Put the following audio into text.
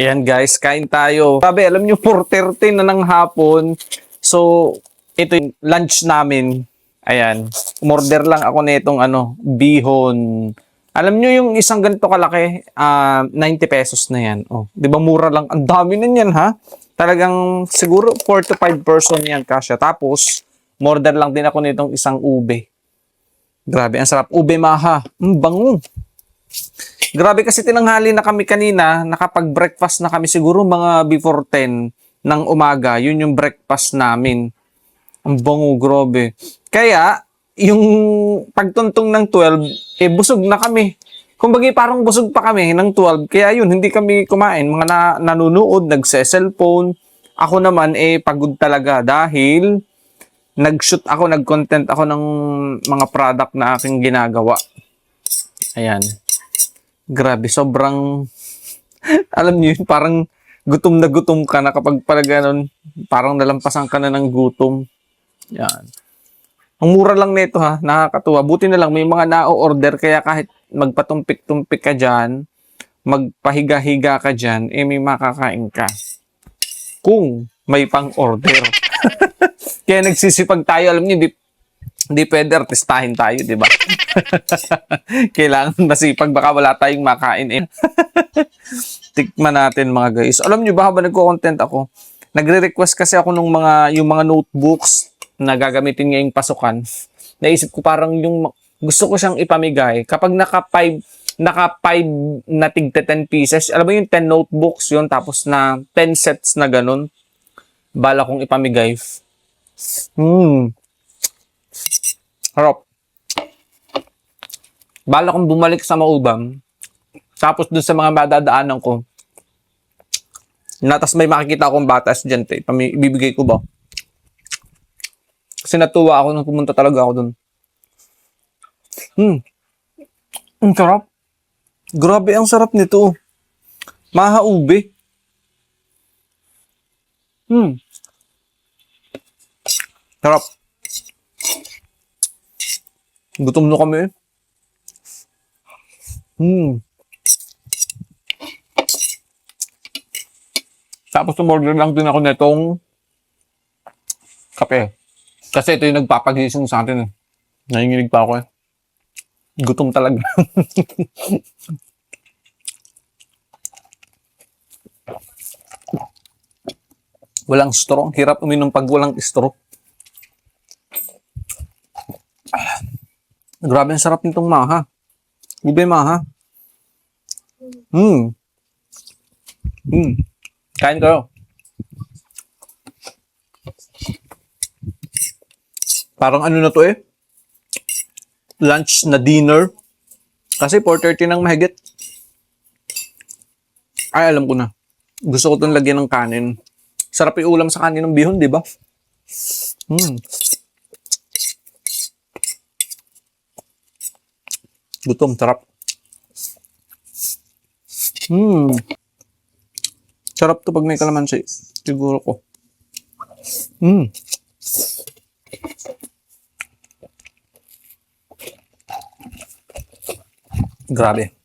Ayan guys, kain tayo. Sabi, alam nyo, 4:30 na ng hapon. So, ito yung lunch namin. Ayan, umorder lang ako nitong bihon. Alam nyo yung isang ganito kalaki, 90 pesos na yan. Oh, 'di ba mura lang? Ang dami na yan ha. Talagang siguro 4 to 5 person yan kasya. Tapos, umorder lang din ako nitong isang ube. Grabe, ang sarap. Ube maha. Bango. Grabe kasi tinanghali na kami kanina, nakapag-breakfast na kami siguro mga before 10 ng umaga. Yun yung breakfast namin. Ang bango, grabe. Kaya, yung pagtuntong ng 12, busog na kami. Kumbaga parang busog pa kami ng 12. Kaya yun, hindi kami kumain. Mga nanunood, nagse-cellphone. Ako naman, pagod talaga dahil nag-shoot ako, nag-content ako ng mga product na aking ginagawa. Ayan. Grabe, sobrang, alam niyo yun, parang gutom na gutom ka na kapag pala ganun, parang nalampasan ka na ng gutom. Yan. Ang mura lang nito ha, nakakatuwa. Buti na lang may mga na-order kaya kahit magpatumpik-tumpik ka dyan, magpahiga-higa ka dyan, may makakain ka. Kung may pang-order. Kaya nagsisipag tayo, alam niyo, hindi pwede artistahin tayo, di ba? Kailangan masipag, baka wala tayong makain. Tikman natin mga guys. Alam nyo ba, habang nagko-content ako, nagre-request kasi ako ng yung mga notebooks na gagamitin ngayong pasukan. Naisip ko parang gusto ko siyang ipamigay. Kapag naka 5 na tigta 10 pieces, alam mo yung 10 notebooks yun, tapos na 10 sets na ganun, bala kong ipamigay. Harap. Bala kong bumalik sa Maubang. Tapos dun sa mga madadaanan ko. Tapos may makikita akong bata estudyante. Ibibigay ko ba? Kasi natuwa ako nung pumunta talaga ako dun. Ang sarap. Grabe ang sarap nito. Maha ube. Sarap. Gutom na kami. Tapos umorder lang din ako nitong kape. Kasi ito yung nagpapagising sa atin. Nanginginig pa ako. Gutom talaga. Walang straw. Hirap uminom pag walang straw. Grabe ang sarap nitong maha. Ube maha. Kain kayo. Parang ano na to lunch na dinner. Kasi 4:30 nang mahigit. Ay, alam ko na. Gusto ko itong lagyan ng kanin. Sarap yung ulam sa kanin ng bihon, di ba? Gutom, sarap. Sarap to pag may kalamansi. Siguro ko. Grabe.